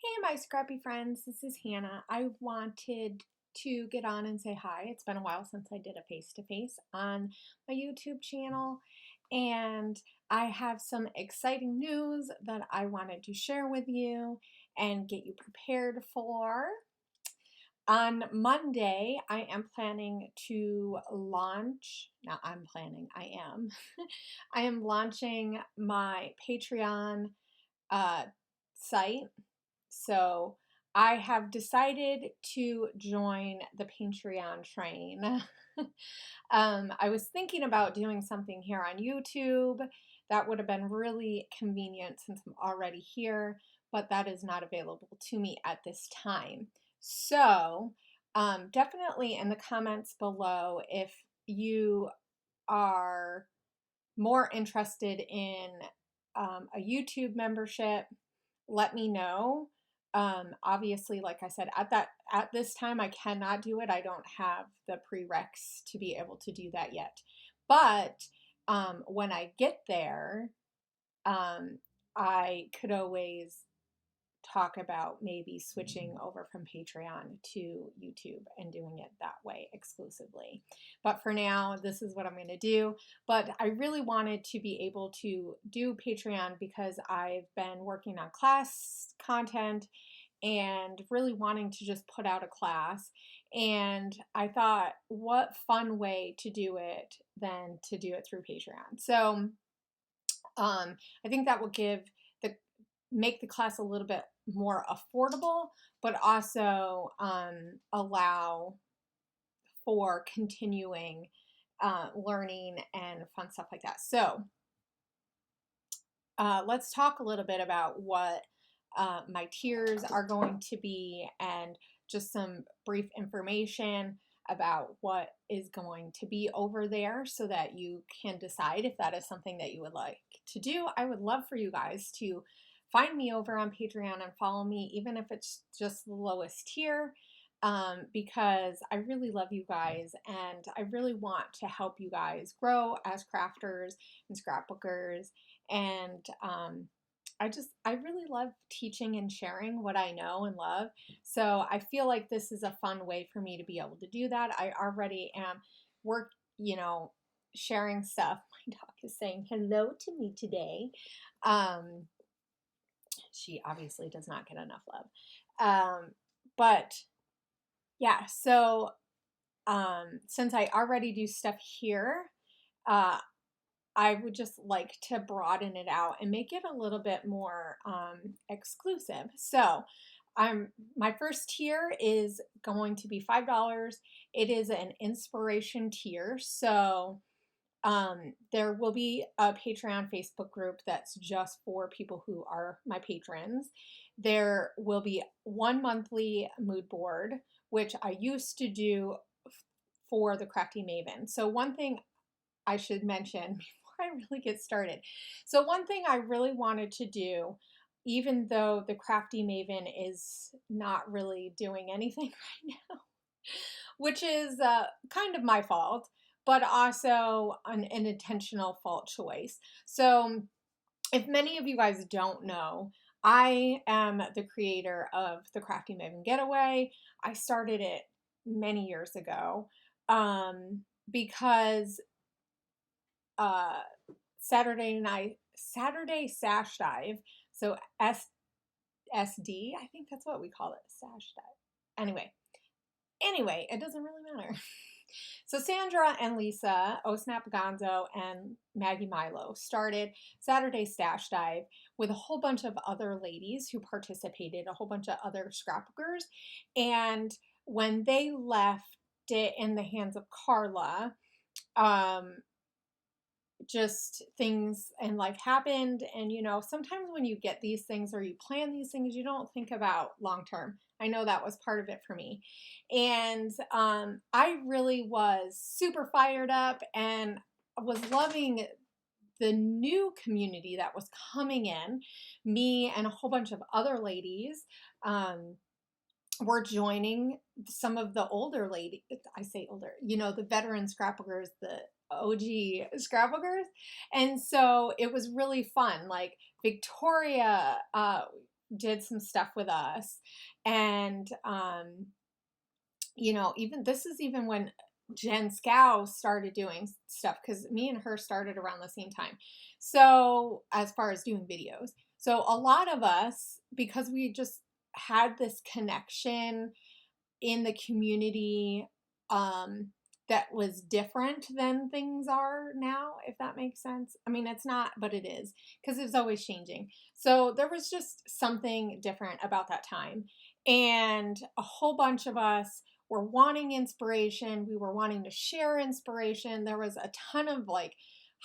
Hey, my scrappy friends, this is Hannah. I wanted to get on and say hi. It's been a while since I did a face-to-face on my YouTube channel, and I have some exciting news that I wanted to share with you and get you prepared for. On Monday, I am planning to launch, not I'm planning, I am. I am launching my Patreon site. So I have decided to join the Patreon train. I was thinking about doing something here on YouTube. That would have been really convenient since I'm already here, but that is not available to me at this time. So definitely in the comments below, if you are more interested in a YouTube membership, let me know. Obviously, like I said, at this time I cannot do it. I don't have the prereqs to be able to do that yet. But when I get there, I could always talk about maybe switching over from Patreon to YouTube and doing it that way exclusively. But for now, this is what I'm going to do. But I really wanted to be able to do Patreon because I've been working on class content and really wanting to just put out a class. And I thought, what fun way to do it than to do it through Patreon. So I think that will make the class a little bit more affordable, but also allow for continuing learning and fun stuff like that. So let's talk a little bit about what my tiers are going to be and just some brief information about what is going to be over there so that you can decide if that is something that you would like to do. I would love for you guys to find me over on Patreon and follow me, even if it's just the lowest tier, because I really love you guys and I really want to help you guys grow as crafters and scrapbookers. And I really love teaching and sharing what I know and love. So I feel like this is a fun way for me to be able to do that. I already am sharing stuff. My dog is saying hello to me today. She obviously does not get enough love. But yeah, so since I already do stuff here, I would just like to broaden it out and make it a little bit more exclusive. So my first tier is going to be $5. It is an inspiration tier. So there will be a Patreon Facebook group that's just for people who are my patrons. There will be one monthly mood board, which I used to do for the Crafty Maven. So one thing I should mention before I really get started. So one thing I really wanted to do, even though the Crafty Maven is not really doing anything right now, which is kind of my fault, but also an intentional fault choice. So if many of you guys don't know, I am the creator of the Crafty Maven Getaway. I started it many years ago because Saturday Sash Dive, so SD, I think that's what we call it, Sash Dive. Anyway, it doesn't really matter. So Sandra and Lisa, Oh Snap Gonzo, and Maggie Milo started Saturday Stash Dive with a whole bunch of other ladies who participated, a whole bunch of other scrapbookers. And when they left it in the hands of Carla, just things in life happened. And sometimes when you get these things or you plan these things, you don't think about long term. I know that was part of it for me. And I really was super fired up and was loving the new community that was coming in. Me and a whole bunch of other ladies were joining some of the older ladies. I say older, the veteran scrapbookers, the OG scrapbookers. And so it was really fun. Like Victoria did some stuff with us. And, even this is even when Jen Scow started doing stuff, because me and her started around the same time. So, as far as doing videos, so a lot of us, because we just had this connection in the community, that was different than things are now, if that makes sense. I mean, it's not, but it is, because it's always changing. So there was just something different about that time. And a whole bunch of us were wanting inspiration. We were wanting to share inspiration. There was a ton of like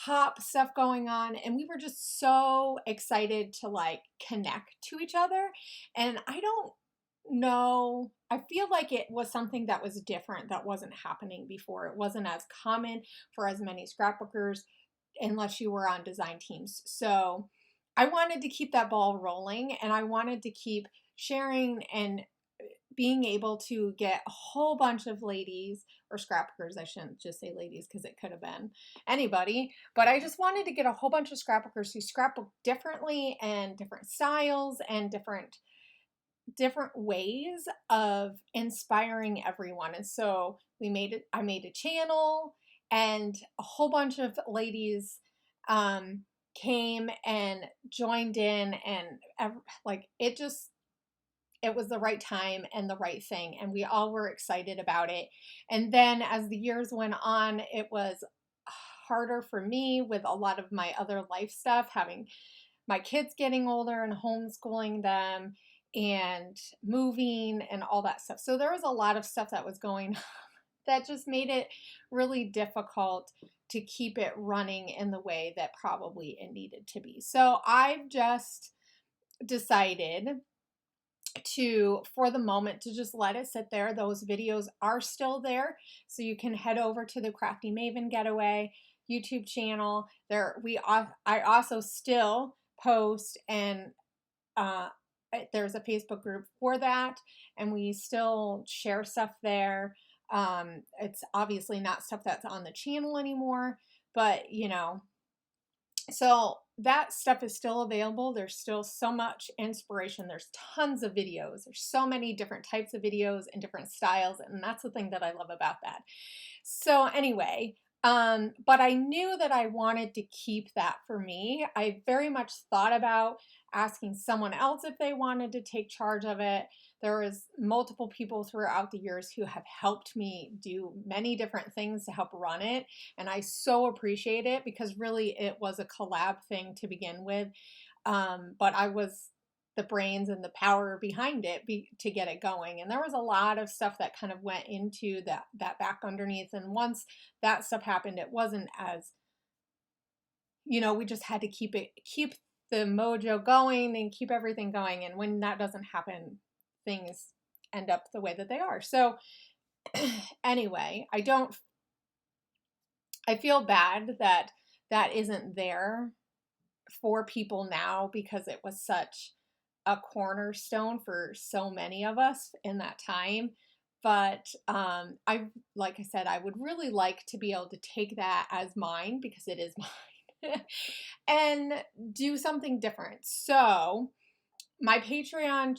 hop stuff going on, and we were just so excited to like connect to each other. And I don't know, I feel like it was something that was different, that wasn't happening before. It wasn't as common for as many scrapbookers unless you were on design teams. So I wanted to keep that ball rolling, and I wanted to keep sharing and being able to get a whole bunch of ladies, or scrapbookers, I shouldn't just say ladies because it could have been anybody, but I just wanted to get a whole bunch of scrapbookers who scrapbook differently and different styles and different ways of inspiring everyone. And so I made a channel, and a whole bunch of ladies came and joined in, and like it was the right time and the right thing, and we all were excited about it. And then as the years went on, it was harder for me with a lot of my other life stuff, having my kids getting older and homeschooling them and moving and all that stuff. So there was a lot of stuff that was going on that just made it really difficult to keep it running in the way that probably it needed to be. So I've just decided to, for the moment, to just let it sit there. Those videos are still there, so you can head over to the Crafty Maven Getaway YouTube channel. I also still post, and there's a Facebook group for that, and we still share stuff there. It's obviously not stuff that's on the channel anymore, but so that stuff is still available. There's still so much inspiration. There's tons of videos. There's so many different types of videos and different styles, and that's the thing that I love about that. So anyway, but I knew that I wanted to keep that for me. I very much thought about asking someone else if they wanted to take charge of it. There was multiple people throughout the years who have helped me do many different things to help run it, and I so appreciate it, because really it was a collab thing to begin with. But I was the brains and the power behind it to get it going. And there was a lot of stuff that kind of went into that back underneath. And once that stuff happened, it wasn't as, we just had to keep the mojo going and keep everything going. And when that doesn't happen, things end up the way that they are. So anyway, I feel bad that that isn't there for people now, because it was such a cornerstone for so many of us in that time. But like I said, I would really like to be able to take that as mine, because it is mine, and do something different. So my Patreon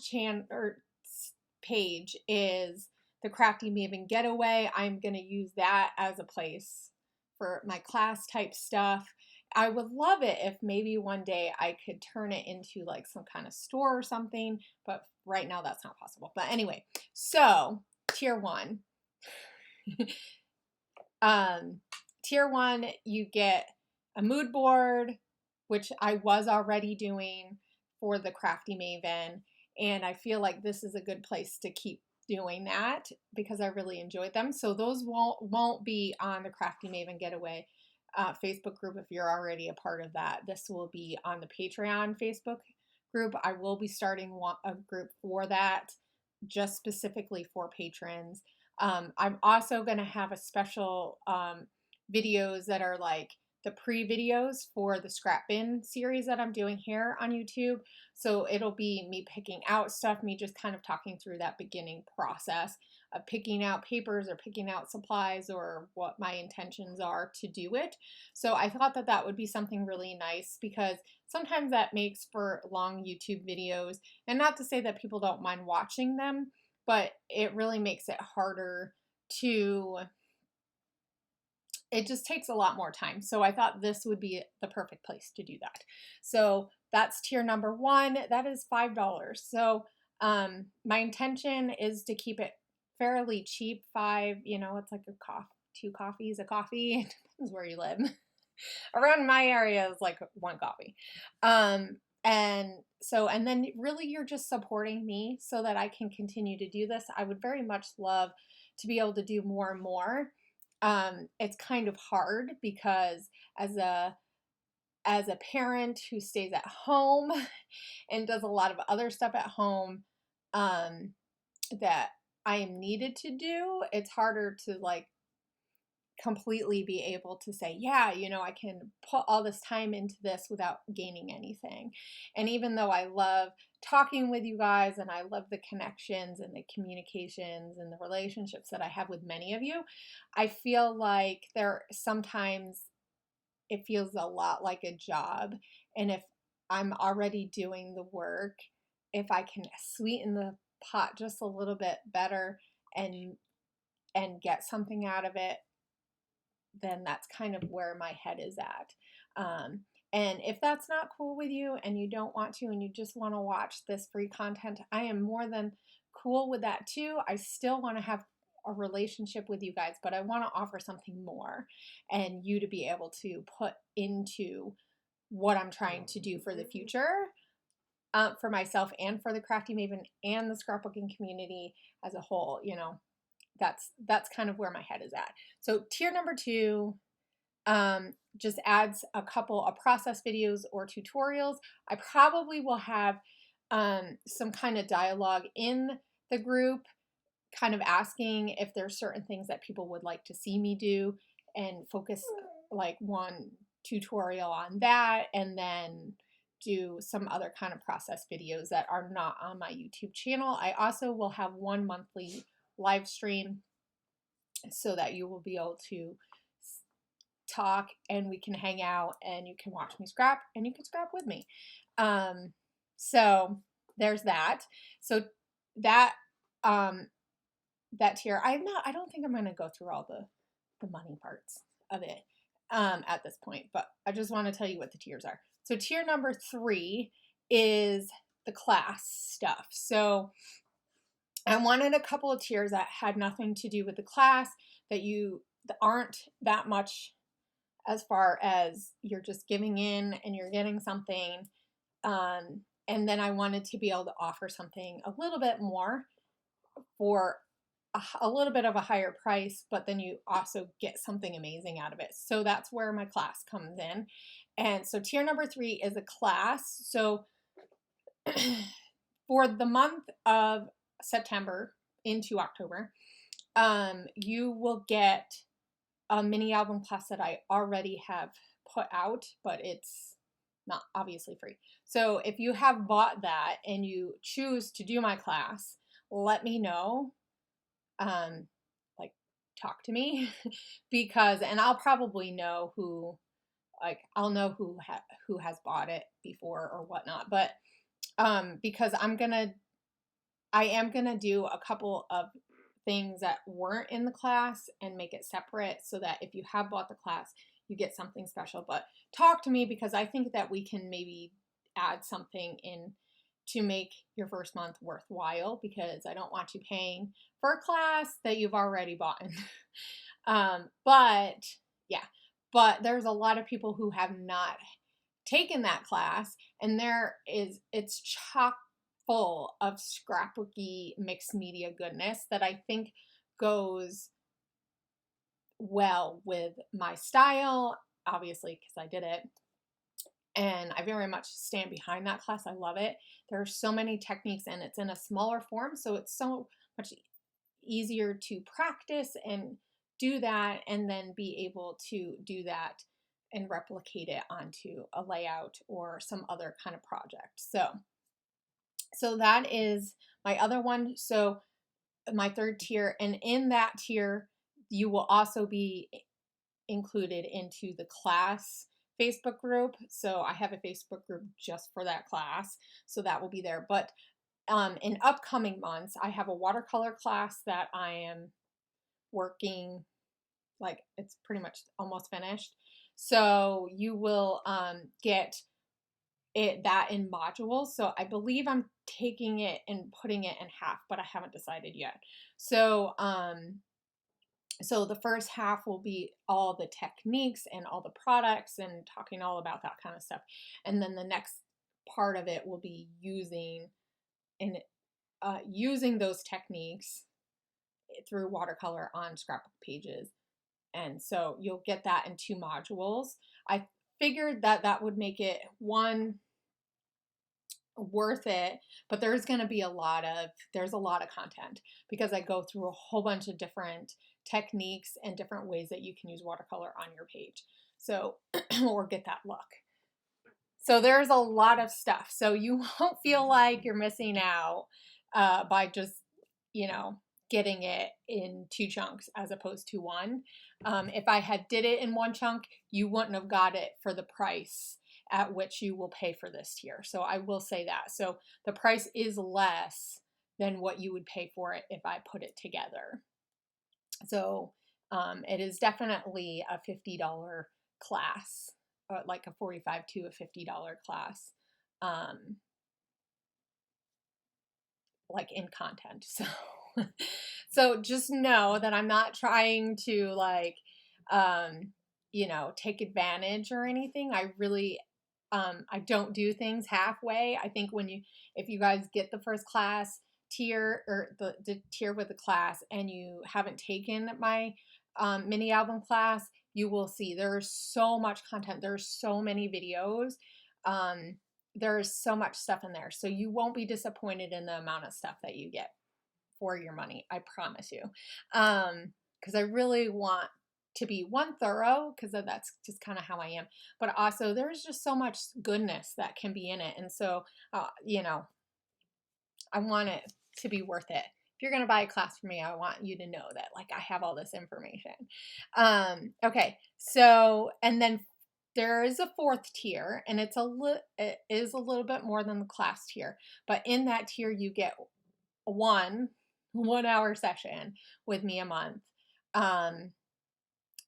page is the Crafty Maven Getaway. I'm going to use that as a place for my class type stuff. I would love it if maybe one day I could turn it into like some kind of store or something, but right now that's not possible. But anyway, so tier 1. Tier 1, you get a mood board, which I was already doing for the Crafty Maven, and I feel like this is a good place to keep doing that because I really enjoyed them. So those won't be on the Crafty Maven Getaway Facebook group if you're already a part of that. This will be on the Patreon Facebook group. I will be starting a group for that, just specifically for patrons. I'm also going to have a special videos that are like the pre-videos for the scrap bin series that I'm doing here on YouTube. So it'll be me picking out stuff, me just kind of talking through that beginning process of picking out papers or picking out supplies or what my intentions are to do it. So I thought that that would be something really nice, because sometimes that makes for long YouTube videos, and not to say that people don't mind watching them, but it really makes it harder to, it just takes a lot more time. So I thought this would be the perfect place to do that. So that's tier number 1. That is $5. So my intention is to keep it fairly cheap. 5, it's like a coffee, 2 coffees a coffee. It depends where you live. Around my area is like 1 coffee. And then really you're just supporting me so that I can continue to do this. I would very much love to be able to do more and more. It's kind of hard because as a parent who stays at home and does a lot of other stuff at home, that I am needed to do, it's harder to like completely be able to say, yeah, I can put all this time into this without gaining anything. And even though I love talking with you guys and I love the connections and the communications and the relationships that I have with many of you, I feel like sometimes it feels a lot like a job. And if I'm already doing the work, if I can sweeten the pot just a little bit better and get something out of it, then that's kind of where my head is at. And if that's not cool with you and you don't want to and you just want to watch this free content, I am more than cool with that too. I still want to have a relationship with you guys, but I want to offer something more and you to be able to put into what I'm trying to do for the future, for myself and for the Crafty Maven and the scrapbooking community as a whole. That's kind of where my head is at. So tier number 2 just adds a couple of process videos or tutorials. I probably will have some kind of dialogue in the group, kind of asking if there's certain things that people would like to see me do, and focus like one tutorial on that, and then do some other kind of process videos that are not on my YouTube channel. I also will have 1 monthly live stream so that you will be able to talk and we can hang out and you can watch me scrap and you can scrap with me. So there's that. So that that tier, I don't think I'm going to go through all the money parts of it at this point, but I just want to tell you what the tiers are. So tier number 3 is the class stuff. So I wanted a couple of tiers that had nothing to do with the class, that aren't that much as far as you're just giving in and you're getting something. And then I wanted to be able to offer something a little bit more for a little bit of a higher price, but then you also get something amazing out of it. So that's where my class comes in. And so tier number 3 is a class. So for the month of September into October, you will get a mini album class that I already have put out, but it's not obviously free. So if you have bought that and you choose to do my class, let me know. Like, talk to me and I'll probably know I'll know who has bought it before or whatnot, but because I am gonna do a couple of things that weren't in the class and make it separate so that if you have bought the class, you get something special. But talk to me, because I think that we can maybe add something in to make your first month worthwhile, because I don't want you paying for a class that you've already bought. But there's a lot of people who have not taken that class, and it's chock full of scrapbooky mixed media goodness that I think goes well with my style, obviously, because I did it. And I very much stand behind that class. I love it. There are so many techniques and it's in a smaller form, so it's so much easier to practice and do that, and then be able to do that and replicate it onto a layout or some other kind of project. So that is my other one. So my third tier. And in that tier, you will also be included into the class Facebook group. So I have a Facebook group just for that class. So that will be there. But in upcoming months, I have a watercolor class that I am working, like it's pretty much almost finished. So you will get that in modules. So I believe I'm taking it and putting it in half, but I haven't decided yet. So so the first half will be all the techniques and all the products and talking all about that kind of stuff. And then the next part of it will be using those techniques through watercolor on scrapbook pages. And so you'll get that in 2 modules. I figured that that would make it one worth it, but there's going to be a lot of content because I go through a whole bunch of different techniques and different ways that you can use watercolor on your page. So or get that look. So there's a lot of stuff. So you won't feel like you're missing out by just, getting it in 2 chunks as opposed to 1. If I had did it in 1 chunk, you wouldn't have got it for the price at which you will pay for this tier. So I will say that. So the price is less than what you would pay for it if I put it together. So it is definitely a $50 class, like a $45 to a $50 class, like in content. So, so just know that I'm not trying to take advantage or anything. I really, I don't do things halfway. I think if you guys get the first class tier or the tier with the class and you haven't taken my mini album class, you will see there's so much content. There's so many videos. There's so much stuff in there. So you won't be disappointed in the amount of stuff that you get for your money. I promise you. Because I really want to be thorough, because that's just kind of how I am. But also there's just so much goodness that can be in it. And so, I want it to be worth it. If you're going to buy a class from me, I want you to know that I have all this information. Okay. So, and then there is a 4th tier, and it is a little bit more than the class tier, but in that tier you get a 1-hour session with me a month. And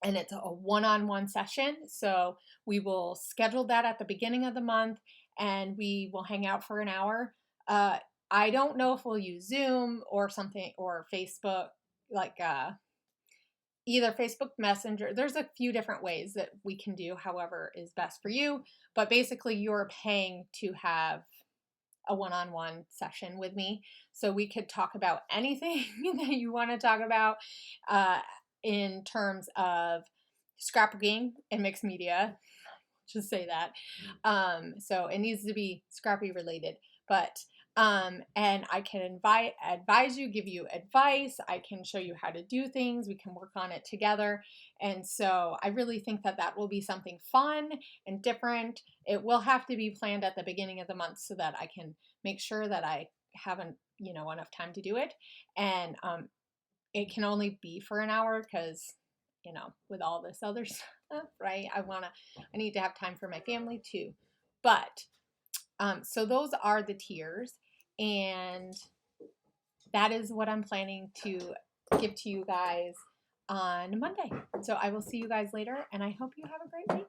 it's a one-on-one session. So we will schedule that at the beginning of the month and we will hang out for an hour. I don't know if we'll use Zoom or something, or Facebook, either Facebook Messenger. There's a few different ways that we can do, however is best for you. But basically you're paying to have a one-on-one session with me. So we could talk about anything that you want to talk about in terms of scrapbooking and mixed media. Just say that. So it needs to be scrappy related, but and I can advise you, give you advice. I can show you how to do things. We can work on it together. And so I really think that that will be something fun and different. It will have to be planned at the beginning of the month so that I can make sure that I haven't, enough time to do it. And it can only be for an hour because, with all this other stuff, right? I need to have time for my family too. But so those are the tiers, and that is what I'm planning to give to you guys on Monday. So I will see you guys later, and I hope you have a great week.